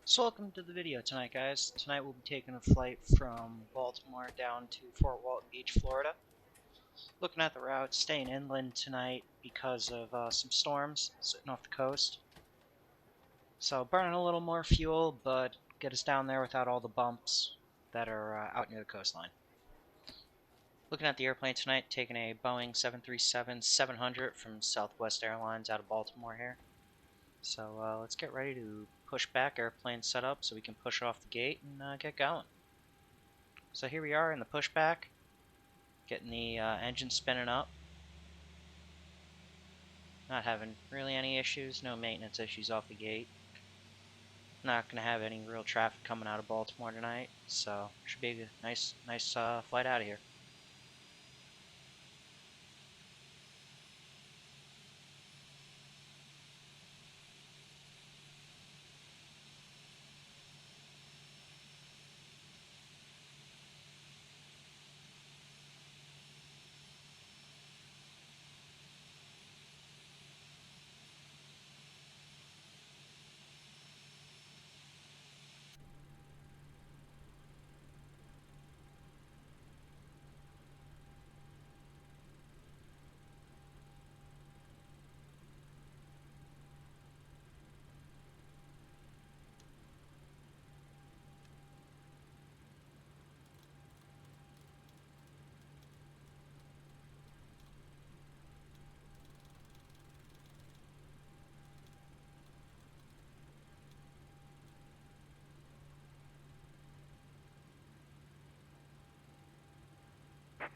So welcome to the video tonight, guys. Tonight we'll be taking a flight from Baltimore down to Fort Walton Beach, Florida. Looking at the route, staying inland tonight because of some storms sitting off the coast. So burning a little more fuel, but get us down there without all the bumps that are out near the coastline. Looking at the airplane tonight, taking a Boeing 737-700 from Southwest Airlines out of Baltimore here. So let's get ready to push back, airplane set up so we can push off the gate and get going. So here we are in the pushback, getting the engine spinning up. Not having really any issues, no maintenance issues off the gate. Not going to have any real traffic coming out of Baltimore tonight, so should be a nice flight out of here.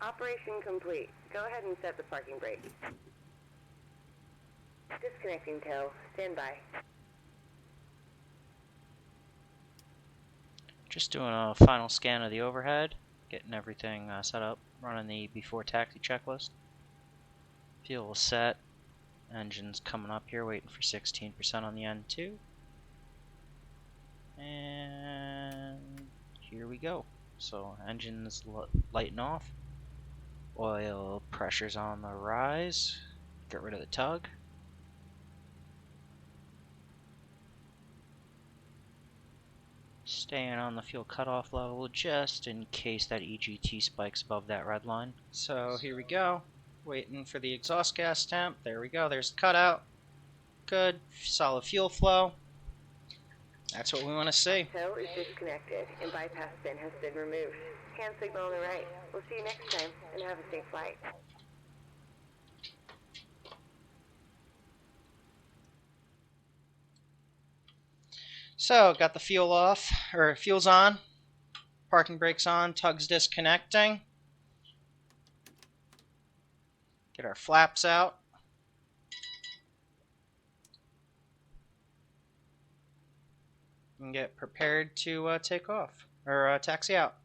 Operation complete. Go ahead and set the parking brake. Disconnecting tow. Stand by. Just doing a final scan of the overhead, getting everything set up, running the before taxi checklist. Fuel set, engine's coming up here, waiting for 16% on the N2. And here we go. So engine's lighting off. Oil pressure's on the rise. Get rid of the tug. Staying on the fuel cutoff level just in case that EGT spikes above that red line. So here we go. Waiting for the exhaust gas temp. There we go. There's the cutout. Good. Solid fuel flow. That's what we want to see. Tow is disconnected and bypass bin has been removed. Hand signal on the right. We'll see you next time and have a safe flight. So got the fuel off, or fuel's on. Parking brake's on. Tug's disconnecting. Get our flaps out. And get prepared to take off, or taxi out.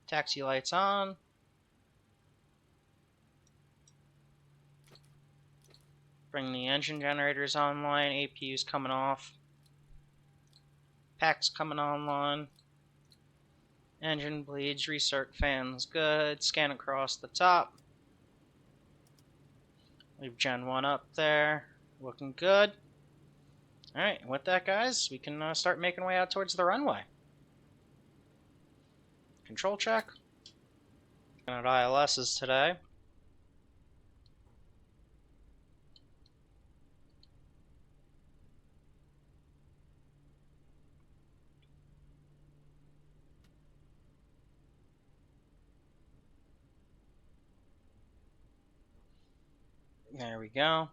Taxi lights on. Bring the engine generators online. APU's coming off. Pack's coming online. Engine bleeds, recirc fans good. Scan across the top. Leave Gen 1 up there. Looking good. Alright, with that, guys, we can start making our way out towards the runway. Control check. Looking at ILS's today. There we go.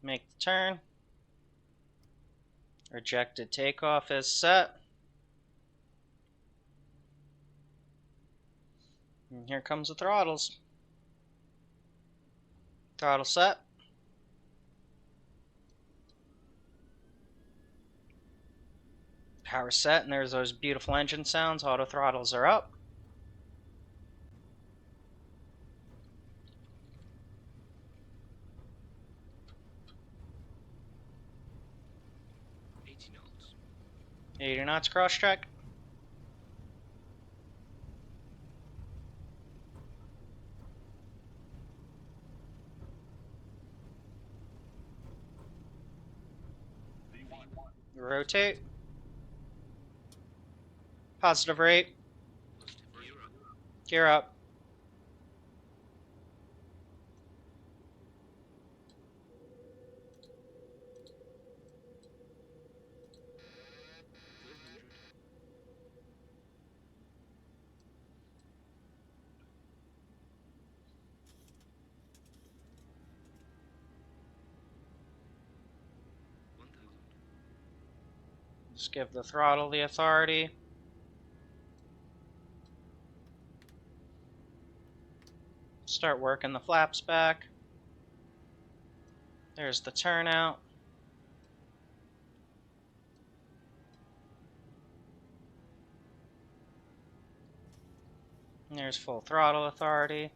Make the turn. Rejected takeoff is set. And here comes the throttles. Throttle set. Power set, and there's those beautiful engine sounds. Auto throttles are up. .80 knots. 80 knots cross track. Rotate. Positive rate. Gear up. Just give the throttle the authority. Start working the flaps back. There's the turnout. And there's full throttle authority.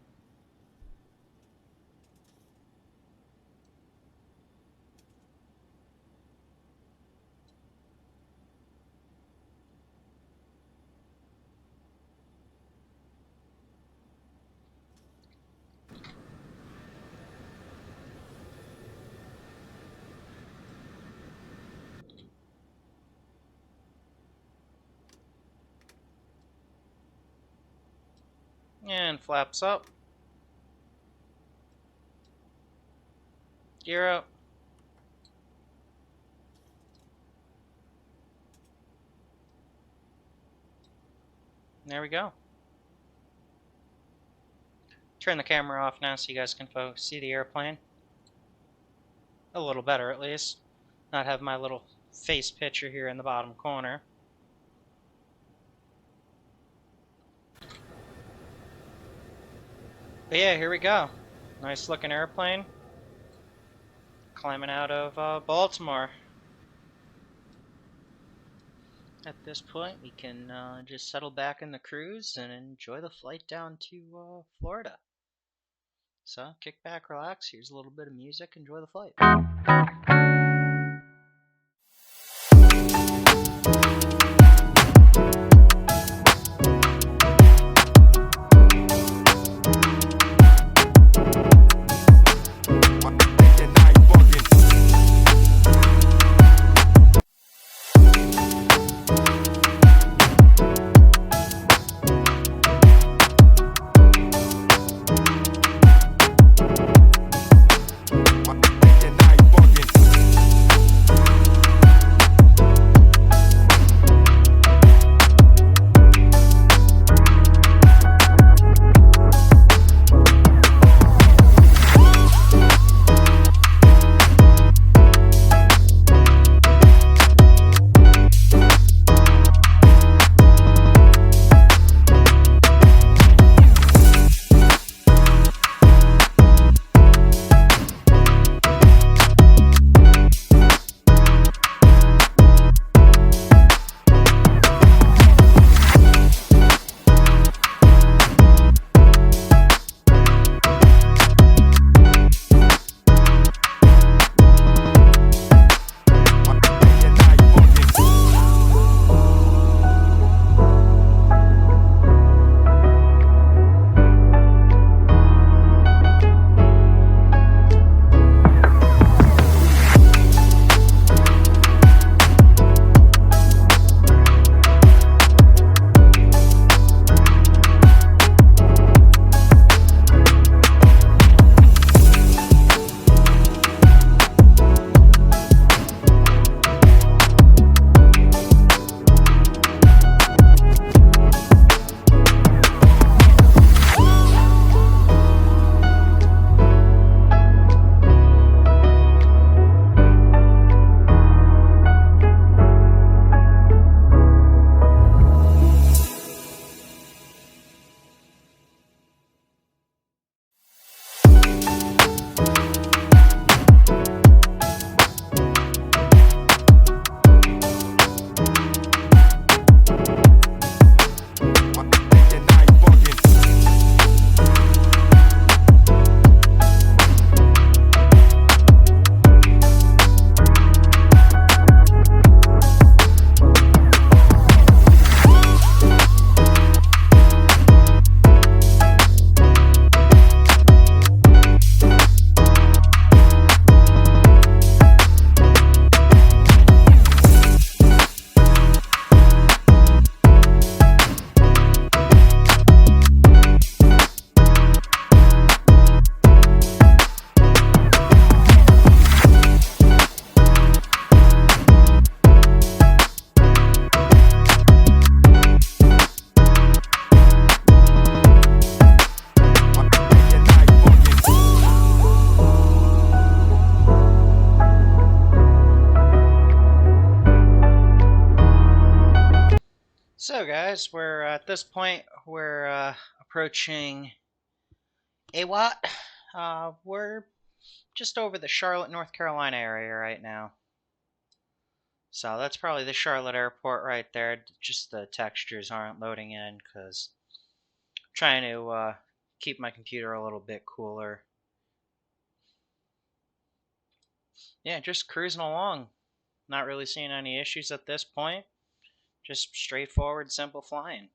And flaps up. Gear up. There we go. Turn the camera off now so you guys can see the airplane. A little better at least. Not have my little face picture here in the bottom corner. But yeah, here we go. Nice looking airplane. Climbing out of Baltimore. At this point, we can just settle back in the cruise and enjoy the flight down to Florida. So, kick back, relax. Here's a little bit of music. Enjoy the flight. guys, we're at this point, we're approaching AWAT. We're just over the Charlotte, North Carolina area right now. So that's probably the Charlotte airport right there. Just the textures aren't loading in because I'm trying to keep my computer a little bit cooler. Yeah, just cruising along. Not really seeing any issues at this point. Just straightforward, simple flying.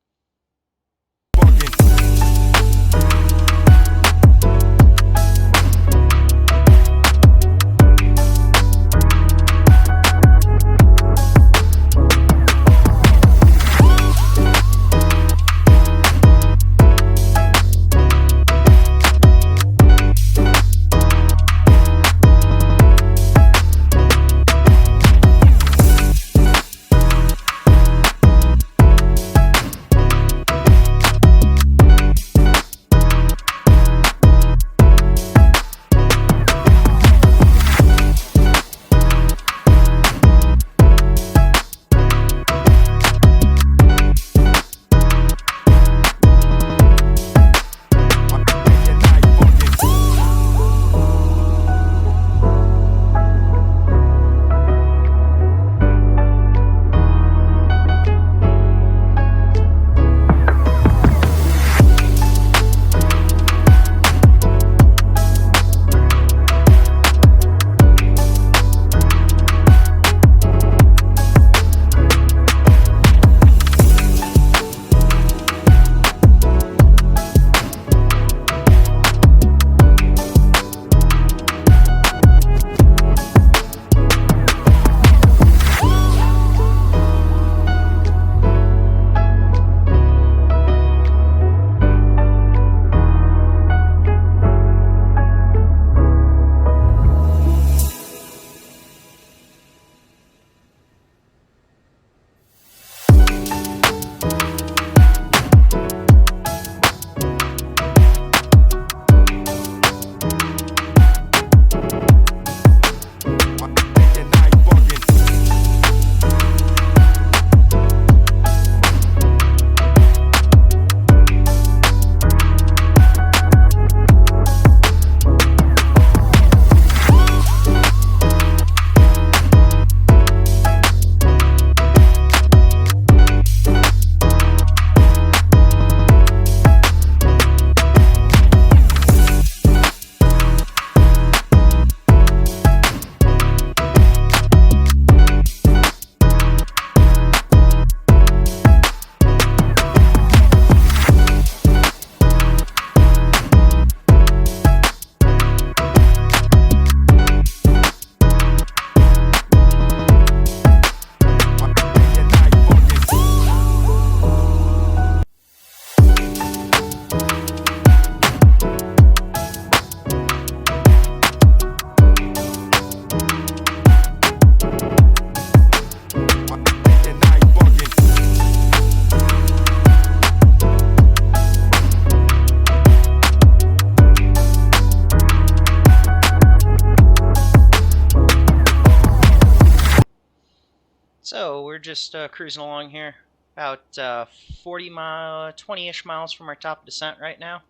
So we're just cruising along here, about 20-ish miles from our top of descent right now.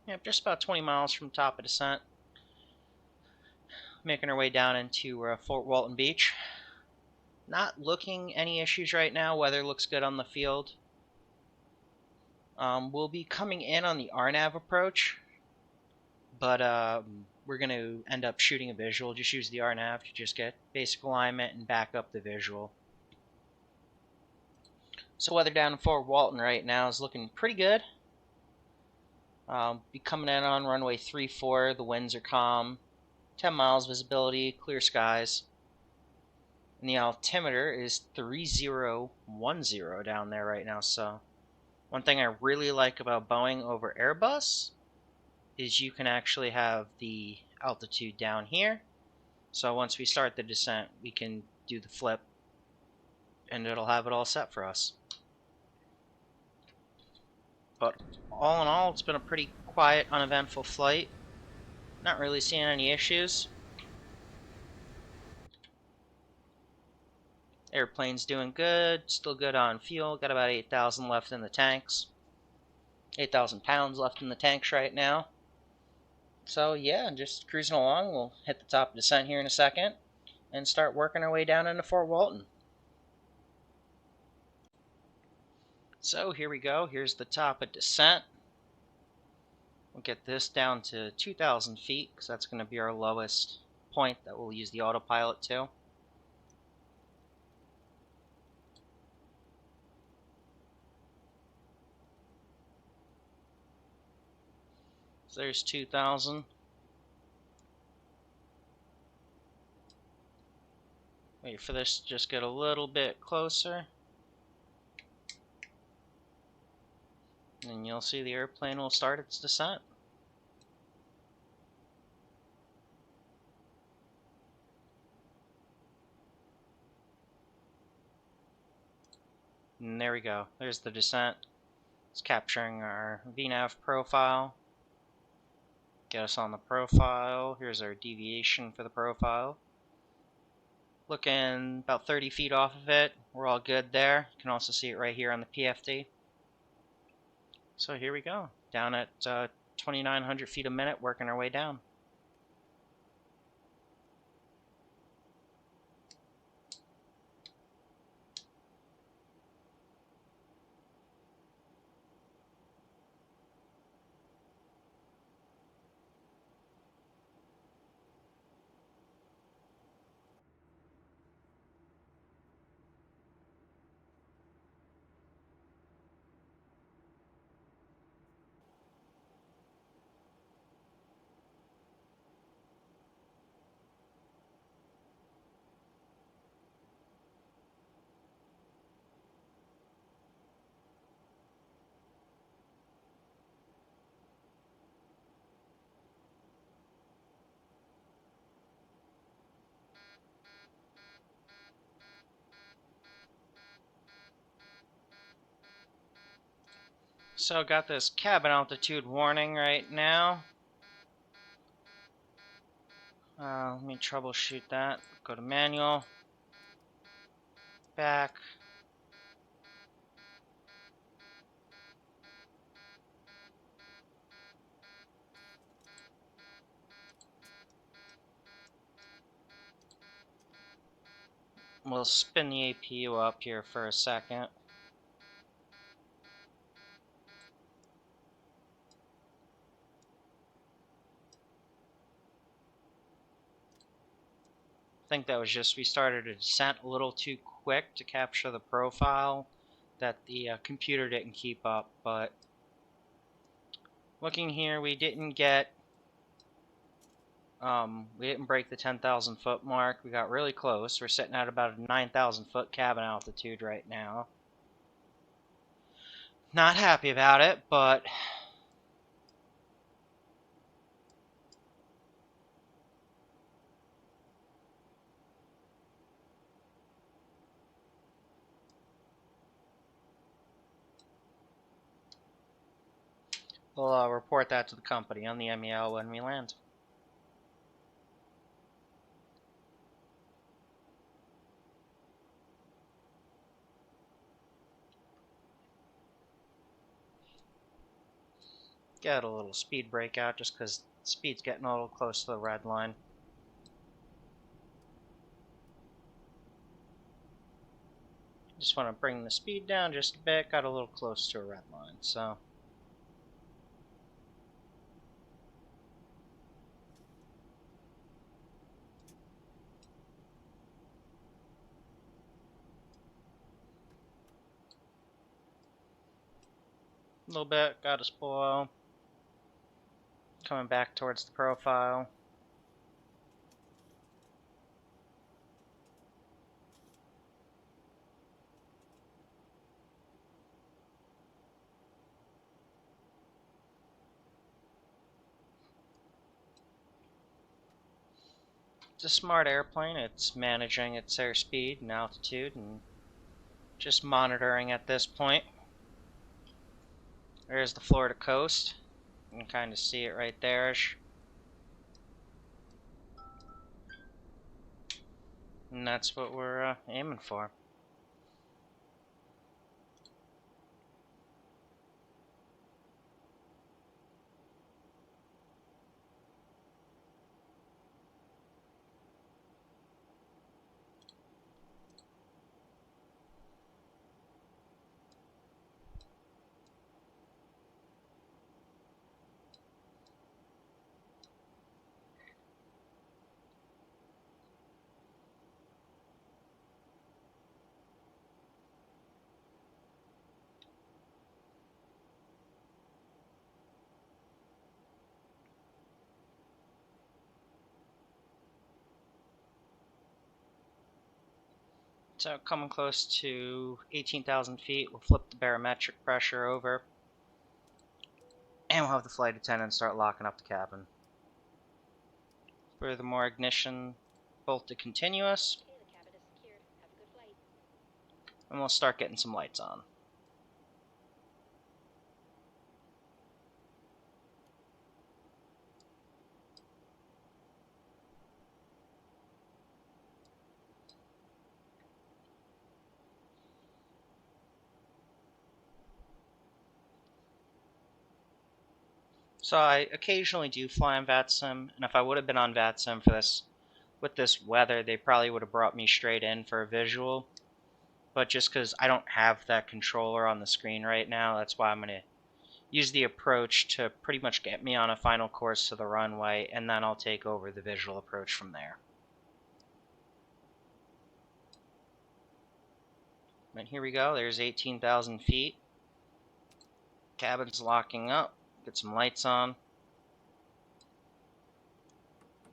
Yep, just about 20 miles from top of descent. Making our way down into Fort Walton Beach. Not looking any issues right now. Weather looks good on the field. We'll be coming in on the RNAV approach, but we're going to end up shooting a visual. Just use the RNAV to just get basic alignment and back up the visual. So weather down in Fort Walton right now is looking pretty good. Be coming in on runway 34. The winds are calm. 10 miles visibility, clear skies. And the altimeter is 3010 down there right now. So one thing I really like about Boeing over Airbus is you can actually have the altitude down here. So once we start the descent, we can do the flip and it'll have it all set for us. But all in all, it's been a pretty quiet, uneventful flight. Not really seeing any issues. Airplane's doing good, still good on fuel, got about 8,000 left in the tanks. 8,000 pounds left in the tanks right now. So yeah, just cruising along. We'll hit the top of descent here in a second and start working our way down into Fort Walton. So here we go, here's the top of descent. We'll get this down to 2,000 feet because that's going to be our lowest point that we'll use the autopilot to. So there's 2,000. Wait for this to just get a little bit closer. And you'll see the airplane will start its descent. And there we go. There's the descent. It's capturing our VNAV profile. Get us on the profile. Here's our deviation for the profile. Looking about 30 feet off of it. We're all good there. You can also see it right here on the PFD. So here we go. Down at 2,900 feet a minute, working our way down. So got this cabin altitude warning right now. Let me troubleshoot that. Go to manual. Back. We'll spin the APU up here for a second. I think that was just we started a descent a little too quick to capture the profile that the computer didn't keep up, but looking here, we didn't break the 10,000 foot mark. We got really close. We're sitting at about a 9,000 foot cabin altitude right now. Not happy about it, but we'll report that to the company on the MEL when we land. Get a little speed breakout just because speed's getting a little close to the red line. Just want to bring the speed down just a bit. Got a little close to a red line, so. A little bit, got us below. Coming back towards the profile. It's a smart airplane. It's managing its airspeed and altitude and just monitoring at this point. There's the Florida coast. You can kind of see it right there. And that's what we're aiming for. So coming close to 18,000 feet, we'll flip the barometric pressure over, and we'll have the flight attendant start locking up the cabin. Furthermore, ignition bolt to continuous, Okay, the cabin is secured. Have a good flight. and we'll start getting some lights on. So I occasionally do fly on VATSIM, and if I would have been on VATSIM for this, with this weather, they probably would have brought me straight in for a visual. But just because I don't have that controller on the screen right now, that's why I'm going to use the approach to pretty much get me on a final course to the runway, and then I'll take over the visual approach from there. And here we go, there's 18,000 feet. Cabin's locking up, get some lights on.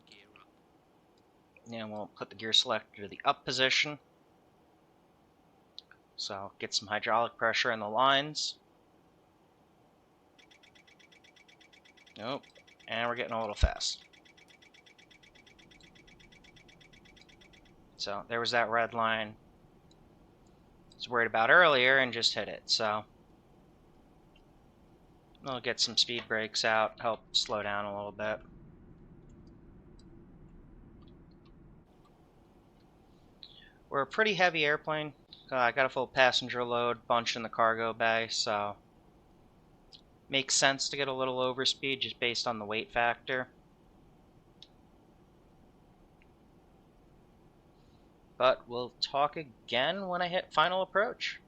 Gear up. And we'll put the gear selector to the up position. So get some hydraulic pressure in the lines. Nope, and we're getting a little fast. So there was that red line I was worried about earlier and just hit it. So I'll get some speed brakes out, help slow down a little bit. We're a pretty heavy airplane. I got a full passenger load, bunch in the cargo bay, so makes sense to get a little overspeed just based on the weight factor. But we'll talk again when I hit final approach.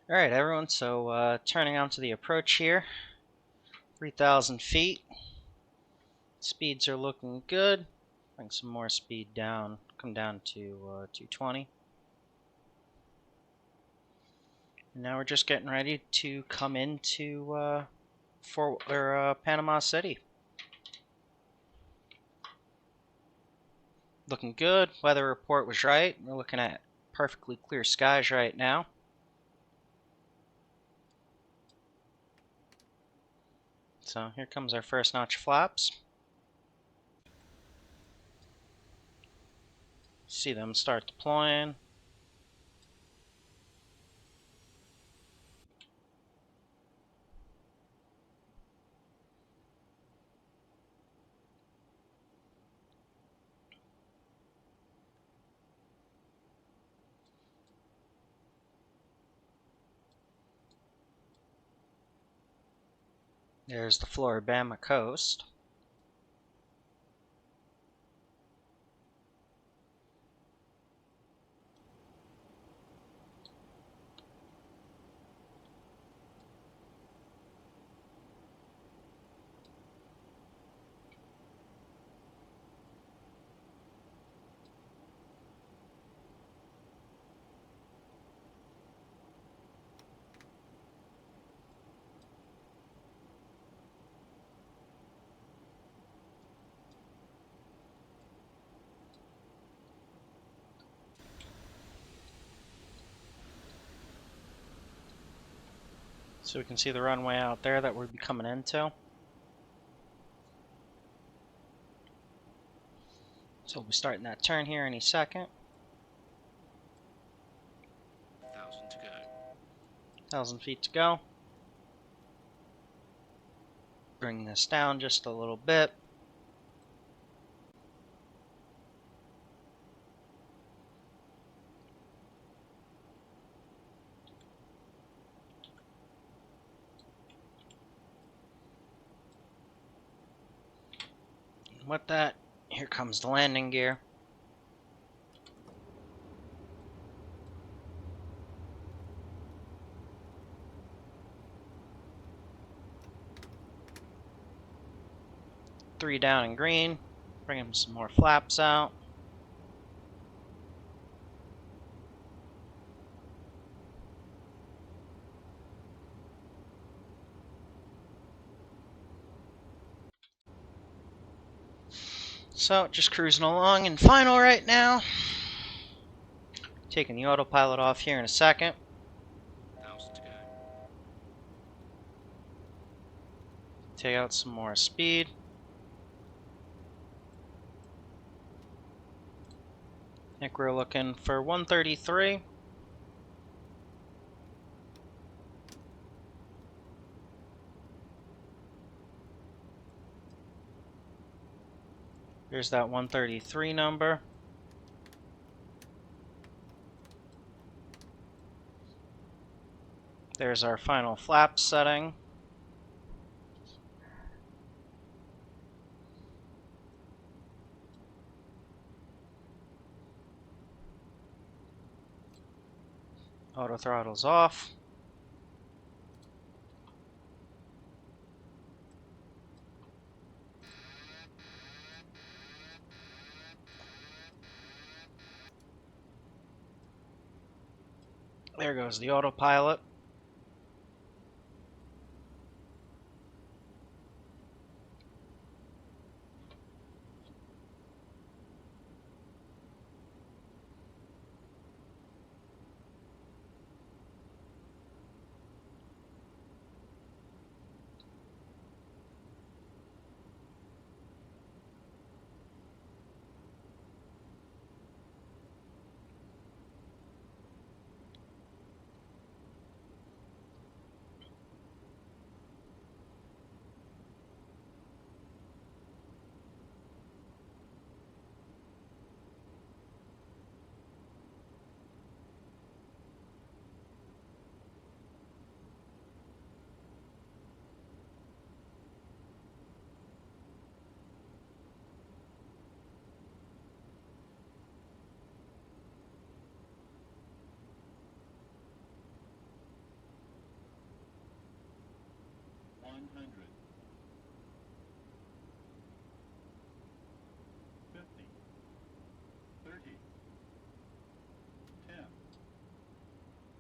Alright everyone, so turning onto the approach here. 3,000 feet. Speeds are looking good. Bring some more speed down, come down to 220. And now we're just getting ready to come into Panama City. Looking good. Weather report was right. We're looking at perfectly clear skies right now. So here comes our first notch of flaps. See them start deploying. There's the Floribama coast. So we can see the runway out there that we'll be coming into. So we'll be starting that turn here any second. 1,000 to go. 1,000 feet to go. Bring this down just a little bit. And with that, here comes the landing gear. Three down in green. Bring some more flaps out. So, just cruising along in final right now. Taking the autopilot off here in a second. 1,000 to go. Take out some more speed. I think we're looking for 133. Here's that 133 number. There's our final flap setting. Auto throttle's off. There goes the autopilot.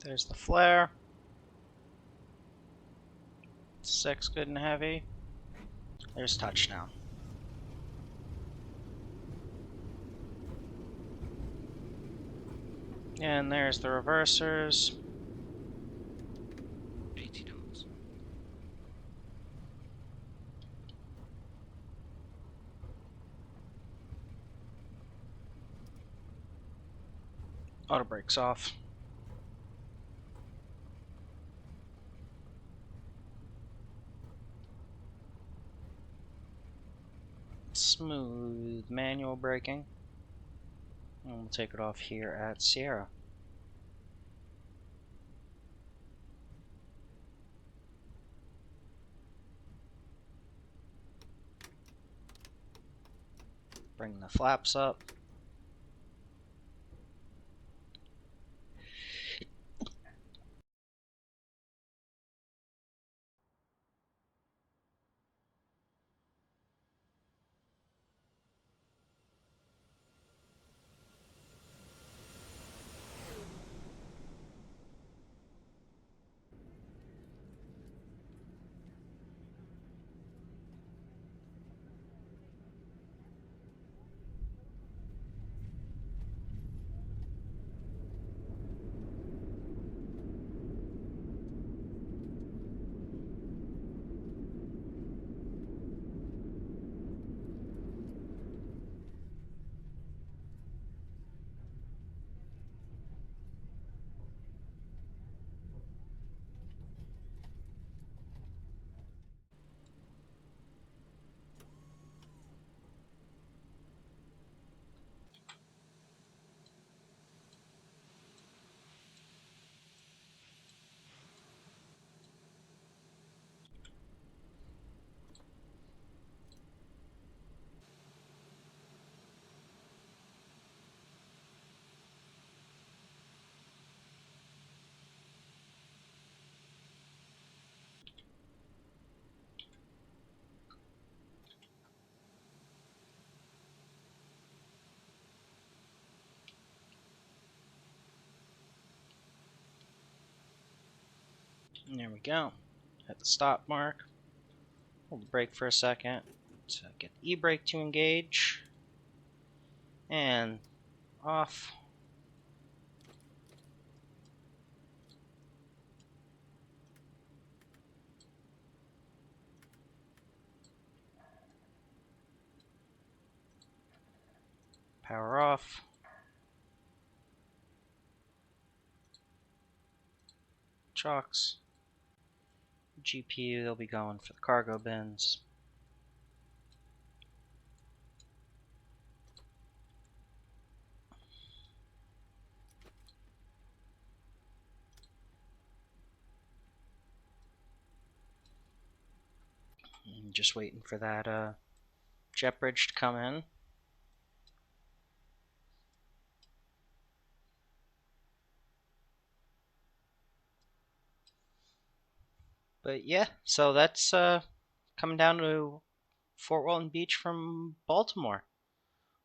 There's the flare. 6 good and heavy. There's touchdown. And there's the reversers. 80 knots. Auto brakes off. Smooth manual braking. And we'll take it off here at Sierra. Bring the flaps up. And there we go. At the stop mark. Hold the brake for a second to get the e-brake to engage. And off. Power off. Chocks. GPU, they'll be going for the cargo bins. And just waiting for that jet bridge to come in. But yeah, so that's coming down to Fort Walton Beach from Baltimore.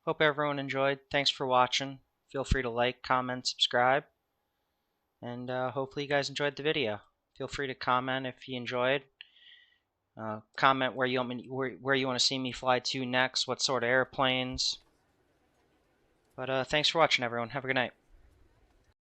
Hope everyone enjoyed. Thanks for watching. Feel free to like, comment, subscribe, and hopefully you guys enjoyed the video. Feel free to comment if you enjoyed. Comment where you want to see me fly to next, what sort of airplanes. But thanks for watching, everyone. Have a good night.